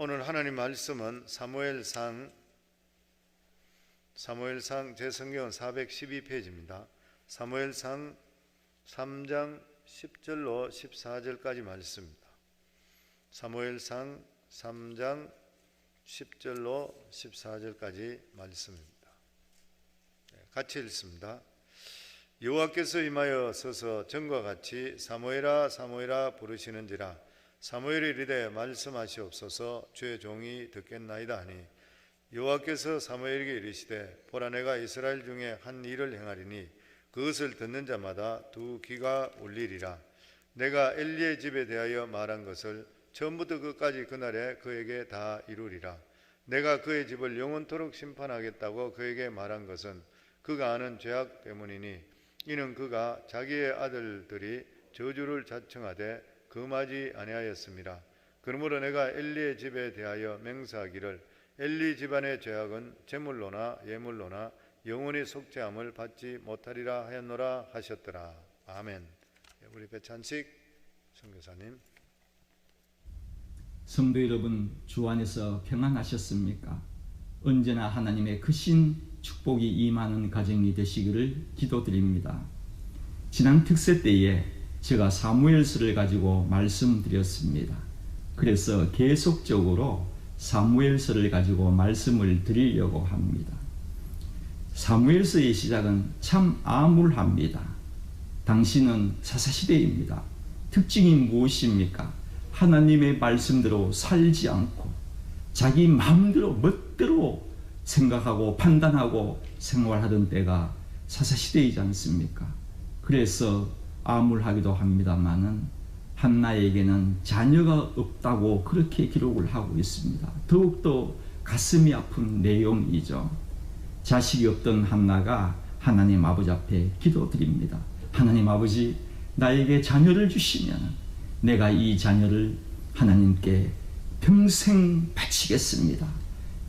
오늘 하나님 말씀은 사무엘상 제 성경은 412페이지입니다. 사무엘상 3장 10절로 14절까지 말씀입니다. 사무엘상 3장 10절로 14절까지 말씀입니다. 같이 읽습니다. 여호와께서 임하여 서서 전과 같이 사무엘아 사무엘아 부르시는지라. 사무엘이 이르되 말씀하시옵소서 주의 종이 듣겠나이다 하니 여호와께서 사무엘에게 이르시되 보라 내가 이스라엘 중에 한 일을 행하리니 그것을 듣는 자마다 두 귀가 울리리라. 내가 엘리의 집에 대하여 말한 것을 처음부터 끝까지 그날에 그에게 다 이루리라. 내가 그의 집을 영원토록 심판하겠다고 그에게 말한 것은 그가 아는 죄악 때문이니 이는 그가 자기의 아들들이 저주를 자청하되 금하지 아니하였습니다. 그러므로 내가 엘리의 집에 대하여 맹세하기를 엘리 집안의 죄악은 제물로나 예물로나 영원히 속죄함을 받지 못하리라 하였노라 하셨더라. 아멘. 우리 배찬식 선교사님. 성도 여러분, 주 안에서 평안하셨습니까? 언제나 하나님의 크신 축복이 임하는 가정이 되시기를 기도드립니다. 지난 특세 때에 제가 사무엘서를 가지고 말씀드렸습니다. 그래서 계속적으로 사무엘서를 가지고 말씀을 드리려고 합니다. 사무엘서의 시작은 참 암울합니다. 당시는 사사시대입니다. 특징이 무엇입니까? 하나님의 말씀대로 살지 않고 자기 마음대로 멋대로 생각하고 판단하고 생활하던 때가 사사시대이지 않습니까? 그래서 암울하기도 합니다만은 한나에게는 자녀가 없다고 그렇게 기록을 하고 있습니다. 더욱더 가슴이 아픈 내용이죠. 자식이 없던 한나가 하나님 아버지 앞에 기도드립니다. 하나님 아버지, 나에게 자녀를 주시면 내가 이 자녀를 하나님께 평생 바치겠습니다.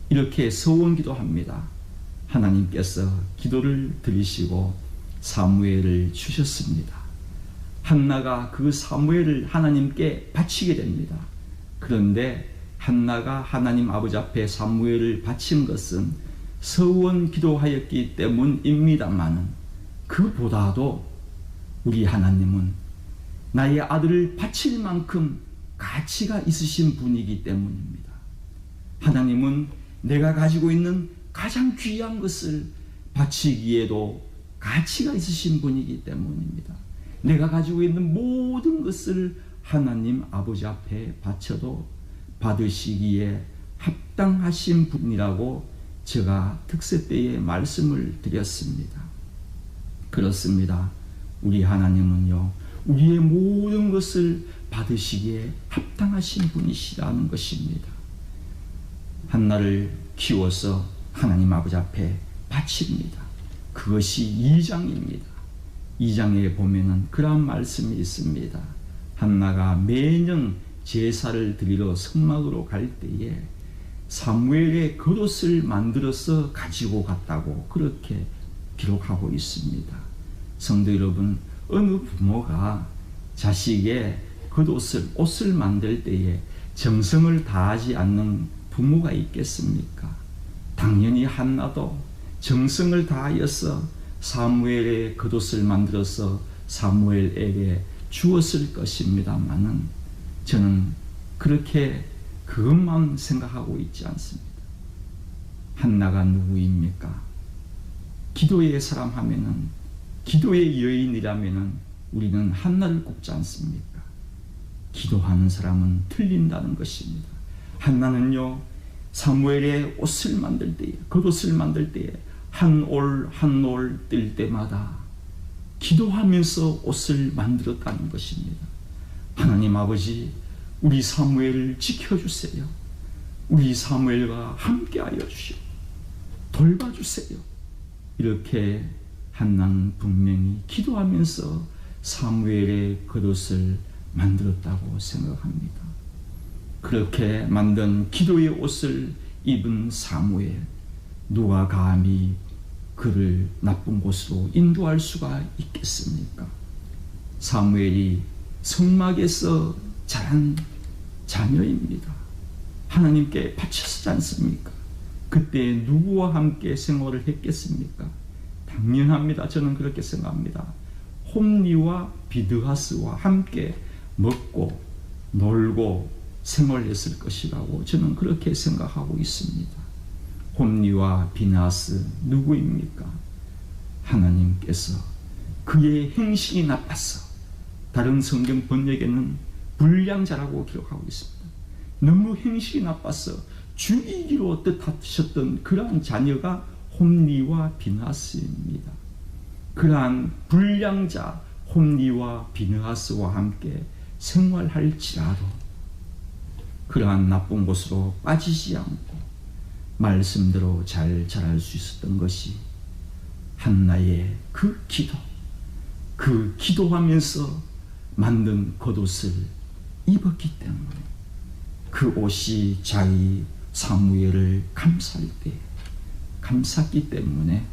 이렇게 서원기도합니다. 하나님께서 기도를 들으시고 사무엘을 주셨습니다. 한나가 그 사무엘을 하나님께 바치게 됩니다. 그런데 한나가 하나님 아버지 앞에 사무엘을 바친 것은 서원 기도하였기 때문입니다만 그보다도 우리 하나님은 나의 아들을 바칠 만큼 가치가 있으신 분이기 때문입니다. 하나님은 내가 가지고 있는 가장 귀한 것을 바치기에도 가치가 있으신 분이기 때문입니다. 내가 가지고 있는 모든 것을 하나님 아버지 앞에 바쳐도 받으시기에 합당하신 분이라고 제가 특세 때에 말씀을 드렸습니다. 그렇습니다. 우리 하나님은요, 우리의 모든 것을 받으시기에 합당하신 분이시라는 것입니다. 한나를 키워서 하나님 아버지 앞에 바칩니다. 그것이 2장입니다. 2장에 보면은 그러한 말씀이 있습니다. 한나가 매년 제사를 드리러 성막으로 갈 때에 사무엘의 겉옷을 만들어서 가지고 갔다고 그렇게 기록하고 있습니다. 성도 여러분, 어느 부모가 자식의 옷을 만들 때에 정성을 다하지 않는 부모가 있겠습니까? 당연히 한나도 정성을 다하여서 사무엘의 겉옷을 만들어서 사무엘에게 주었을 것입니다만은 저는 그렇게 그것만 생각하고 있지 않습니다. 한나가 누구입니까? 기도의 사람 하면은, 기도의 여인이라면은 우리는 한나를 꼽지 않습니까? 기도하는 사람은 틀린다는 것입니다. 한나는요, 사무엘의 옷을 만들 때에, 겉옷을 만들 때에 한 올 한 올 뜰 때마다 기도하면서 옷을 만들었다는 것입니다. 하나님 아버지, 우리 사무엘을 지켜주세요. 우리 사무엘과 함께하여 주시오. 돌봐주세요. 이렇게 한나는 분명히 기도하면서 사무엘의 겉옷을 만들었다고 생각합니다. 그렇게 만든 기도의 옷을 입은 사무엘, 누가 감히 그를 나쁜 곳으로 인도할 수가 있겠습니까? 사무엘이 성막에서 자란 자녀입니다. 하나님께 바쳤지 않습니까? 그때 누구와 함께 생활을 했겠습니까? 당연합니다. 저는 그렇게 생각합니다. 홈리와 비드하스와 함께 먹고 놀고 생활했을 것이라고 저는 그렇게 생각하고 있습니다. 홈리와 비드하스 누구입니까? 하나님께서 그의 행실이 나빴어. 다른 성경 번역에는 불량자라고 기록하고 있습니다. 너무 행실이 나빠서 죽이기로 뜻하셨던 그러한 자녀가 홈리와 비느하스입니다. 그러한 불량자 홈리와 비느하스와 함께 생활할지라도 그러한 나쁜 곳으로 빠지지 않고 말씀대로 잘 자랄 수 있었던 것이 한나의 그 기도, 그 기도하면서 만든 겉옷을 입었기 때문에 그 옷이 자기 사무엘을 감쌀 때 감쌌기 때문에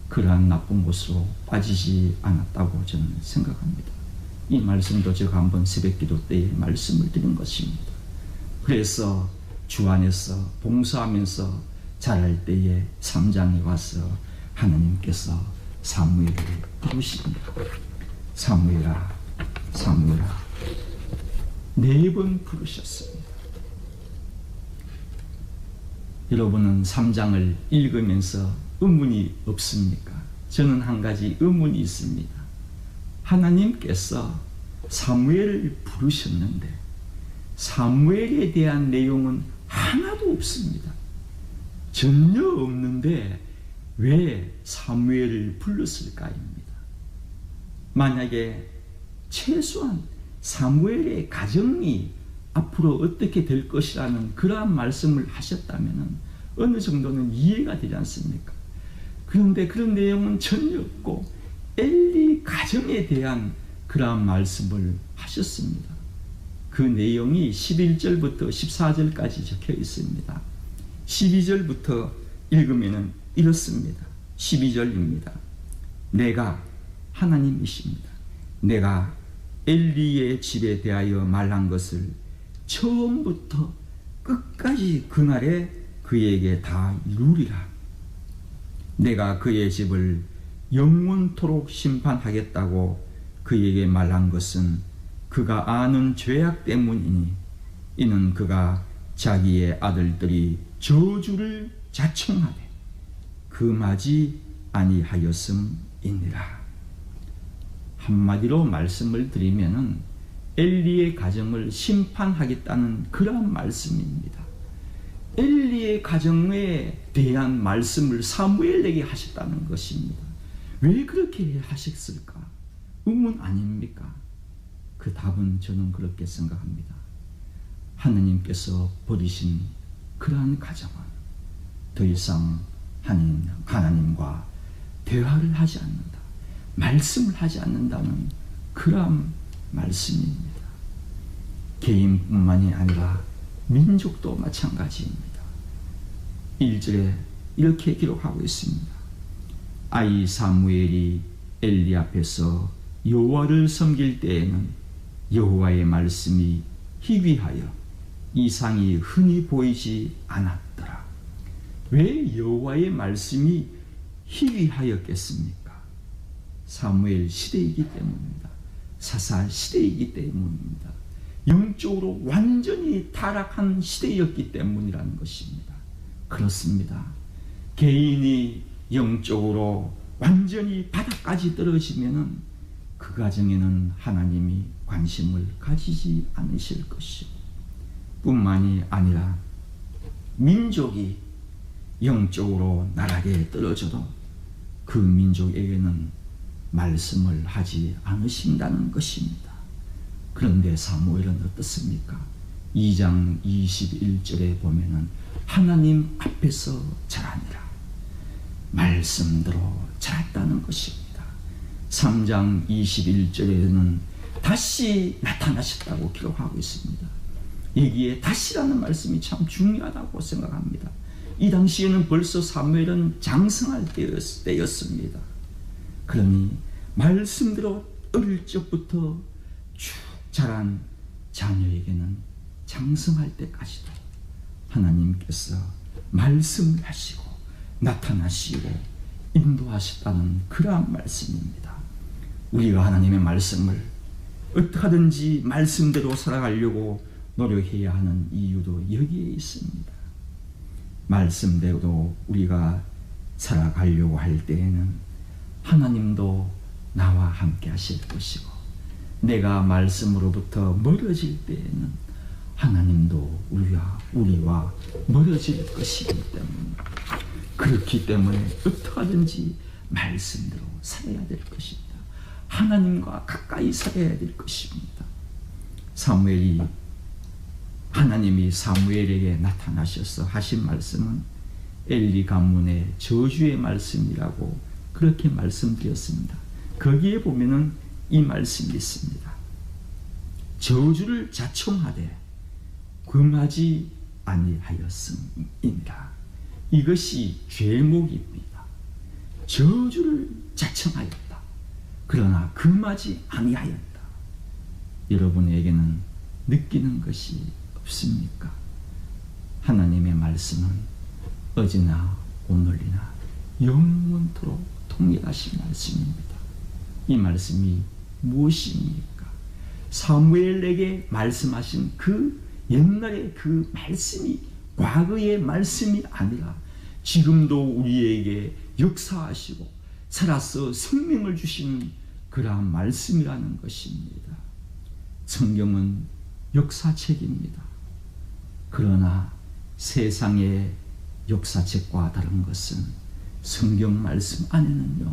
그러한 나쁜 곳으로 빠지지 않았다고 저는 생각합니다. 이 말씀도 제가 한번 새벽기도 때에 말씀을 드린 것입니다. 그래서 주 안에서 봉사하면서 자랄 때에 3장에 와서 하나님께서 사무엘을 부르십니다. 사무엘아, 사무엘아. 4번 부르셨습니다. 여러분은 3장을 읽으면서 의문이 없습니까? 저는 한 가지 의문이 있습니다. 하나님께서 사무엘을 부르셨는데 사무엘에 대한 내용은 하나도 없습니다. 전혀 없는데 왜 사무엘을 불렀을까입니다. 만약에 최소한 사무엘의 가정이 앞으로 어떻게 될 것이라는 그러한 말씀을 하셨다면 어느 정도는 이해가 되지 않습니까? 그런데 그런 내용은 전혀 없고 엘리 가정에 대한 그러한 말씀을 하셨습니다. 그 내용이 11절부터 14절까지 적혀 있습니다. 12절부터 읽으면 이렇습니다. 12절입니다. 내가 하나님이십니다. 내가 엘리의 집에 대하여 말한 것을 처음부터 끝까지 그날에 그에게 다 이루리라. 내가 그의 집을 영원토록 심판하겠다고 그에게 말한 것은 그가 아는 죄악 때문이니 이는 그가 자기의 아들들이 저주를 자청하되 금하지 아니하였음이니라. 한마디로 말씀을 드리면은 엘리의 가정을 심판하겠다는 그러한 말씀입니다. 엘리의 가정에 대한 말씀을 사무엘에게 하셨다는 것입니다. 왜 그렇게 하셨을까? 의문 아닙니까? 그 답은 저는 그렇게 생각합니다. 하나님께서 버리신 그러한 가정은 더 이상 하나님과 대화를 하지 않는다. 말씀을 하지 않는다는 그러한 말씀입니다. 개인뿐만이 아니라 민족도 마찬가지입니다. 1절에 이렇게 기록하고 있습니다. 아이 사무엘이 엘리 앞에서 여호와를 섬길 때에는 여호와의 말씀이 희귀하여 이상이 흔히 보이지 않았더라. 왜 여호와의 말씀이 희귀하였겠습니까? 사무엘 시대이기 때문입니다. 사사 시대이기 때문입니다. 영적으로 완전히 타락한 시대였기 때문이라는 것입니다. 그렇습니다. 개인이 영적으로 완전히 바닥까지 떨어지면은 그 가정에는 하나님이 관심을 가지지 않으실 것이고 뿐만이 아니라 민족이 영적으로 나락에 떨어져도 그 민족에게는 말씀을 하지 않으신다는 것입니다. 그런데 사무엘은 어떻습니까? 2장 21절에 보면은 하나님 앞에서 자라니라. 말씀대로 자랐다는 것입니다. 3장 21절에는 다시 나타나셨다고 기록하고 있습니다. 여기에 다시라는 말씀이 참 중요하다고 생각합니다. 이 당시에는 벌써 사무엘은 장성할 때였습니다. 그러니 말씀대로 어릴 적부터 쭉 자란 자녀에게는 장성할 때까지도 하나님께서 말씀을 하시고 나타나시고 인도하셨다는 그러한 말씀입니다. 우리가 하나님의 말씀을 어떻게 하든지 말씀대로 살아가려고 노력해야 하는 이유도 여기에 있습니다. 말씀대로 우리가 살아가려고 할 때에는 하나님도 나와 함께 하실 것이고, 내가 말씀으로부터 멀어질 때에는 하나님도 우리와 멀어질 것이기 때문에, 그렇기 때문에 어떻게 하든지 말씀대로 살아야 될 것입니다. 하나님과 가까이 살아야 될 것입니다. 하나님이 사무엘에게 나타나셔서 하신 말씀은 엘리 가문의 저주의 말씀이라고 그렇게 말씀드렸습니다. 거기에 보면은 이 말씀이 있습니다. 저주를 자청하되 금하지 아니하였음이니라. 이것이 죄목입니다. 저주를 자청하였다. 그러나 금하지 아니하였다. 여러분에게는 느끼는 것이 없습니까? 하나님의 말씀은 어제나 오늘이나 영원토록 통일하신 말씀입니다. 이 말씀이 무엇입니까? 사무엘에게 말씀하신 그 옛날의 그 말씀이 과거의 말씀이 아니라 지금도 우리에게 역사하시고 살아서 생명을 주시는 그러한 말씀이라는 것입니다. 성경은 역사책입니다. 그러나 세상의 역사책과 다른 것은 성경 말씀 안에는요,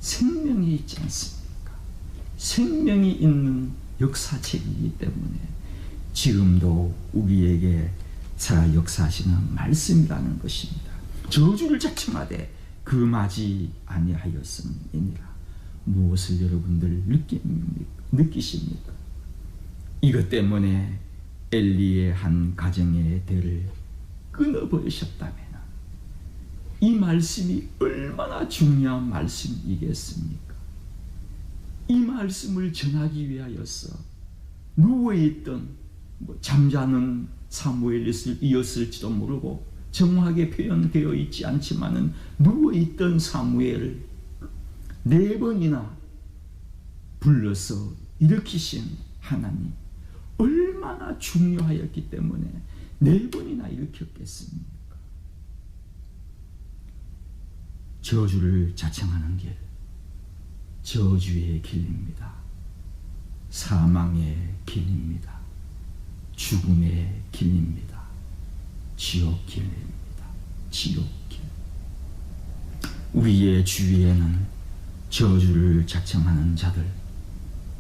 생명이 있지 않습니까? 생명이 있는 역사책이기 때문에 지금도 우리에게 살아 역사하시는 말씀이라는 것입니다. 저주를 자청하되 금하지 아니하였음이니라. 무엇을 여러분들 느끼십니까? 이것 때문에 엘리의 한 가정의 대를 끊어버리셨다면 이 말씀이 얼마나 중요한 말씀이겠습니까? 이 말씀을 전하기 위하여서 누워있던 잠자는 사무엘이었을지도 모르고 정확하게 표현되어 있지 않지만은 누워있던 사무엘을 4번이나 불러서 일으키신 하나님, 얼마나 중요하였기 때문에 4번이나 일으켰겠습니까? 저주를 자청하는 길, 저주의 길입니다. 사망의 길입니다. 죽음의 길입니다. 지옥 길입니다. 지옥 길. 우리의 주위에는 저주를 자청하는 자들,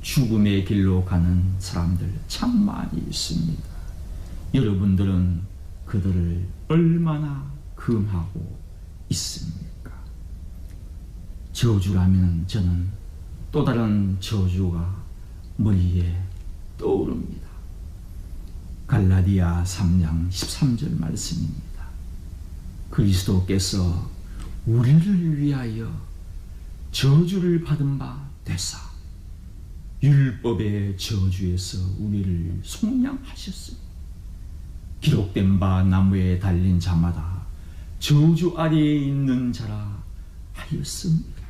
죽음의 길로 가는 사람들 참 많이 있습니다. 여러분들은 그들을 얼마나 금하고 있습니까? 저주라면 저는 또 다른 저주가 머리에 떠오릅니다. 갈라디아 3장 13절 말씀입니다. 그리스도께서 우리를 위하여 저주를 받은 바 되사 율법의 저주에서 우리를 속량하셨습니다. 기록된 바 나무에 달린 자마다 저주 아래에 있는 자라 하였습니다.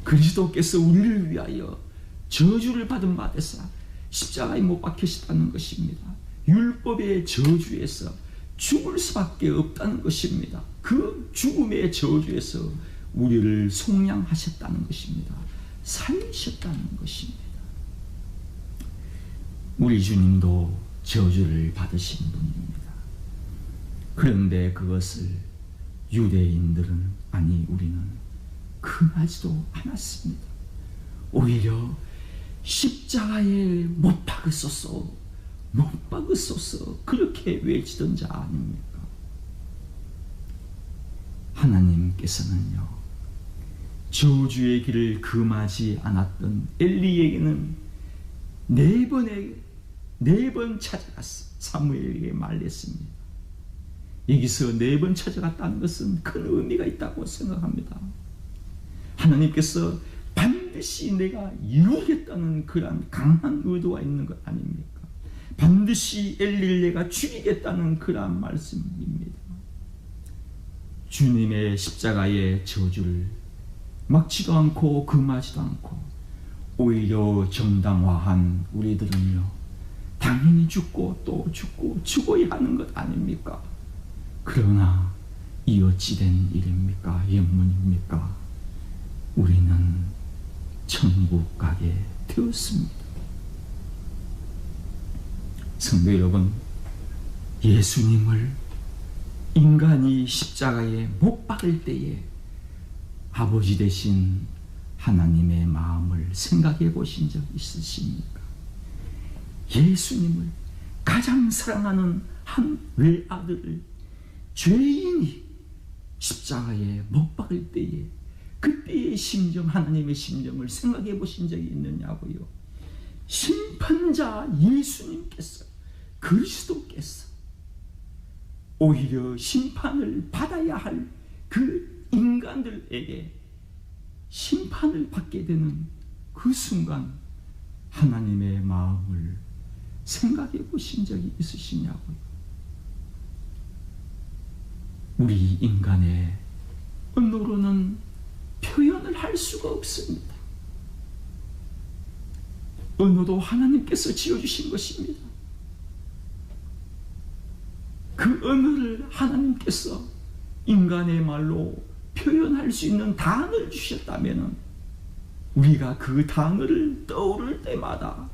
그리스도께서 우리를 위하여 저주를 받은 바 되사 십자가에 못 박히셨다는 것입니다. 율법의 저주에서 죽을 수밖에 없다는 것입니다. 그 죽음의 저주에서 우리를 속량하셨다는 것입니다. 살리셨다는 것입니다. 우리 주님도 저주를 받으신 분입니다. 그런데 그것을 유대인들은, 아니 우리는 금하지도 않았습니다. 오히려 십자가에 못 박으소서, 못 박으소서 그렇게 외치던 자 아닙니까? 하나님께서는요, 저주의 길을 금하지 않았던 엘리에게는 4번 찾아갔어. 사무엘에게 말했습니다. 여기서 4번 찾아갔다는 것은 큰 의미가 있다고 생각합니다. 하나님께서 반드시 내가 이루겠다는 그러한 강한 의도가 있는 것 아닙니까? 반드시 엘리야가 죽이겠다는 그러한 말씀입니다. 주님의 십자가의 저주를 막지도 않고 금하지도 않고 오히려 정당화한 우리들은요, 당연히 죽고 또 죽고 죽어야 하는 것 아닙니까? 그러나 이 어찌 된 일입니까? 영문입니까? 우리는 천국 가게 되었습니다. 성도 여러분, 예수님을 인간이 십자가에 못 박을 때에 아버지 되신 하나님의 마음을 생각해 보신 적 있으십니까? 예수님을 가장 사랑하는 한 외아들을 죄인이 십자가에 못 박을 때에 그때의 심정, 하나님의 심정을 생각해 보신 적이 있느냐고요. 심판자 예수님께서, 그리스도께서 오히려 심판을 받아야 할 그 인간들에게 심판을 받게 되는 그 순간 하나님의 마음을 생각해 보신 적이 있으시냐고요. 우리 인간의 언어로는 표현을 할 수가 없습니다. 언어도 하나님께서 지어주신 것입니다. 그 언어를 하나님께서 인간의 말로 표현할 수 있는 단어를 주셨다면 우리가 그 단어를 떠오를 때마다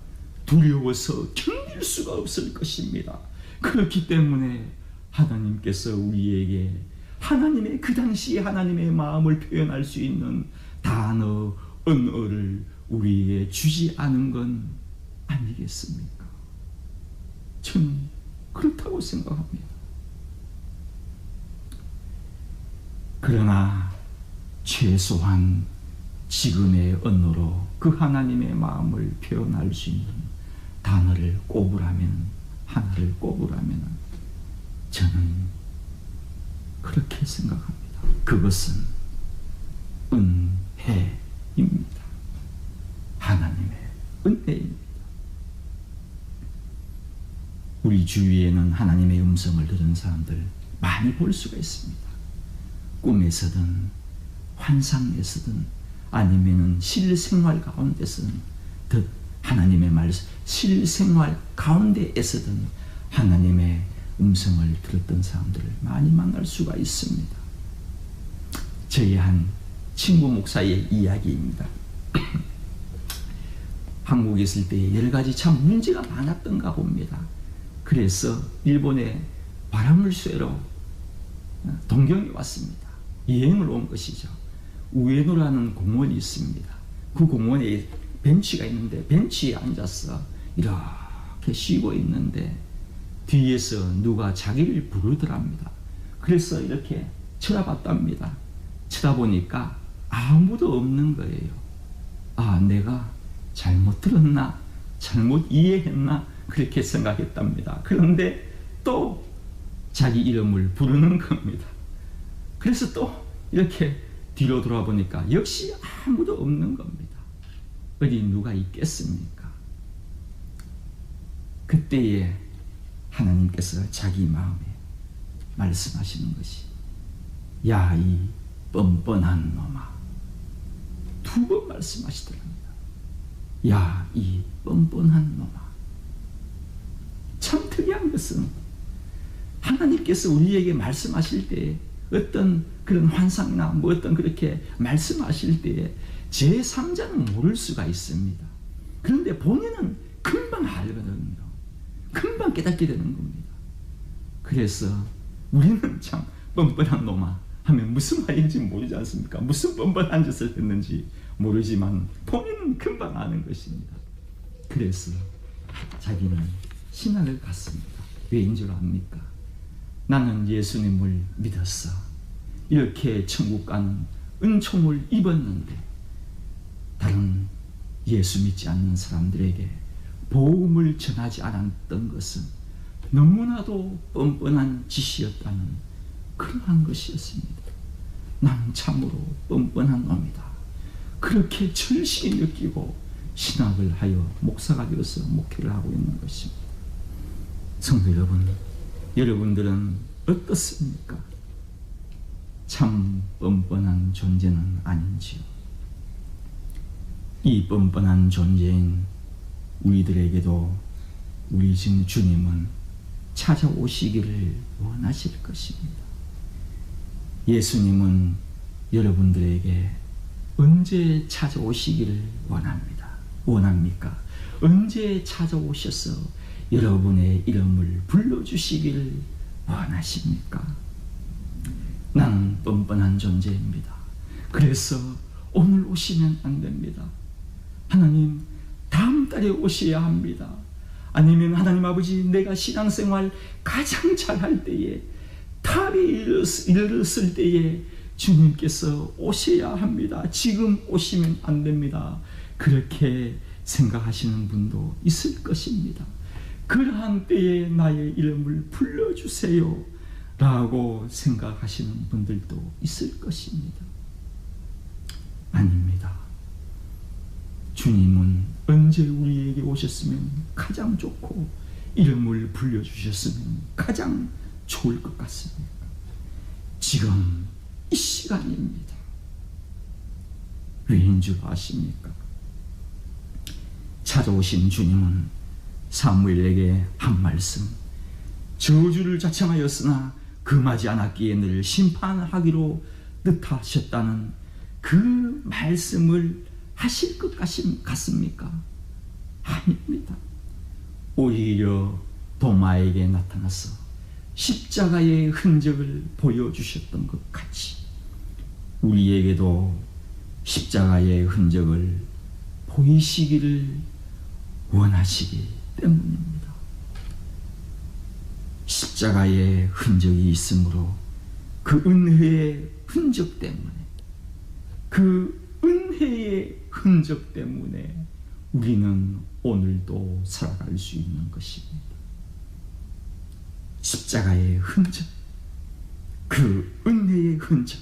두려워서 견딜 수가 없을 것입니다. 그렇기 때문에 하나님께서 우리에게 하나님의 그 당시에 하나님의 마음을 표현할 수 있는 단어, 언어를 우리에게 주지 않은 건 아니겠습니까? 저는 그렇다고 생각합니다. 그러나 최소한 지금의 언어로 그 하나님의 마음을 표현할 수 있는 단어를 꼽으라면, 하나를 꼽으라면 저는 그렇게 생각합니다. 그것은 은혜입니다. 하나님의 은혜입니다. 우리 주위에는 하나님의 음성을 들은 사람들 많이 볼 수가 있습니다. 꿈에서든 환상에서든 아니면은 실생활 가운데서든 하나님의 말씀, 실생활 가운데에서든 하나님의 음성을 들었던 사람들을 많이 만날 수가 있습니다. 저희 한 친구 목사의 이야기입니다. 한국에 있을 때 여러 가지 참 문제가 많았던가 봅니다. 그래서 일본에 바람을 쐬러 동경에 왔습니다. 여행을 온 것이죠. 우에노라는 공원이 있습니다. 그 공원에 벤치가 있는데 벤치에 앉아서 이렇게 쉬고 있는데 뒤에서 누가 자기를 부르더랍니다. 그래서 이렇게 쳐다봤답니다. 쳐다보니까 아무도 없는 거예요. 아, 내가 잘못 들었나? 잘못 이해했나? 그렇게 생각했답니다. 그런데 또 자기 이름을 부르는 겁니다. 그래서 또 이렇게 뒤로 돌아보니까 역시 아무도 없는 겁니다. 어디 누가 있겠습니까? 그때에 하나님께서 자기 마음에 말씀하시는 것이, 야, 이 뻔뻔한 놈아. 2번 말씀하시더랍니다. 야, 이 뻔뻔한 놈아. 참 특이한 것은 하나님께서 우리에게 말씀하실 때 어떤 그런 환상이나 뭐 어떤 그렇게 말씀하실 때에 제3자는 모를 수가 있습니다. 그런데 본인은 금방 알거든요. 금방 깨닫게 되는 겁니다. 그래서 우리는 참 뻔뻔한 놈아 하면 무슨 말인지 모르지 않습니까? 무슨 뻔뻔한 짓을 했는지 모르지만 본인은 금방 아는 것입니다. 그래서 자기는 신앙을 갖습니다. 왜인 줄 압니까? 나는 예수님을 믿었어. 이렇게 천국 가는 은총을 입었는데 다른 예수 믿지 않는 사람들에게 복음을 전하지 않았던 것은 너무나도 뻔뻔한 짓이었다는 그러한 것이었습니다. 나는 참으로 뻔뻔한 놈이다. 그렇게 절실히 느끼고 신학을 하여 목사가 되어서 목회를 하고 있는 것입니다. 성도 여러분, 여러분들은 어떻습니까? 참 뻔뻔한 존재는 아닌지요? 이 뻔뻔한 존재인 우리들에게도 우리 주님은 찾아오시기를 원하실 것입니다. 예수님은 여러분들에게 언제 찾아오시기를 원합니까? 언제 찾아오셔서 여러분의 이름을 불러주시기를 원하십니까? 나는 뻔뻔한 존재입니다. 그래서 오늘 오시면 안 됩니다. 하나님, 다음 달에 오셔야 합니다. 아니면 하나님 아버지, 내가 신앙생활 가장 잘할 때에, 탑에 이르렀을 때에 주님께서 오셔야 합니다. 지금 오시면 안 됩니다. 그렇게 생각하시는 분도 있을 것입니다. 그러한 때에 나의 이름을 불러주세요 라고 생각하시는 분들도 있을 것입니다. 아닙니다. 주님은 언제 우리에게 오셨으면 가장 좋고 이름을 불러주셨으면 가장 좋을 것 같습니다. 지금 이 시간입니다. 왜인 줄 아십니까? 찾아오신 주님은 사무엘에게 한 말씀, 저주를 자청하였으나 금하지 않았기에 늘 심판하기로 뜻하셨다는 그 말씀을 하실 것 같습니까? 아닙니다. 오히려 도마에게 나타나서 십자가의 흔적을 보여주셨던 것 같이 우리에게도 십자가의 흔적을 보이시기를 원하시기 때문입니다. 십자가의 흔적이 있으므로 그 은혜의 흔적 때문에 우리는 오늘도 살아갈 수 있는 것입니다. 십자가의 흔적, 그 은혜의 흔적,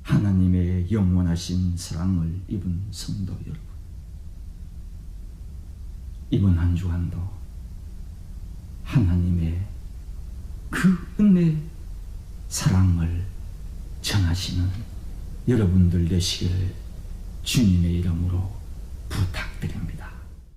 하나님의 영원하신 사랑을 입은 성도 여러분, 이번 한 주간도 하나님의 그 은혜, 사랑을 전하시는 여러분들 되시기를 주님의 이름으로 부탁드립니다.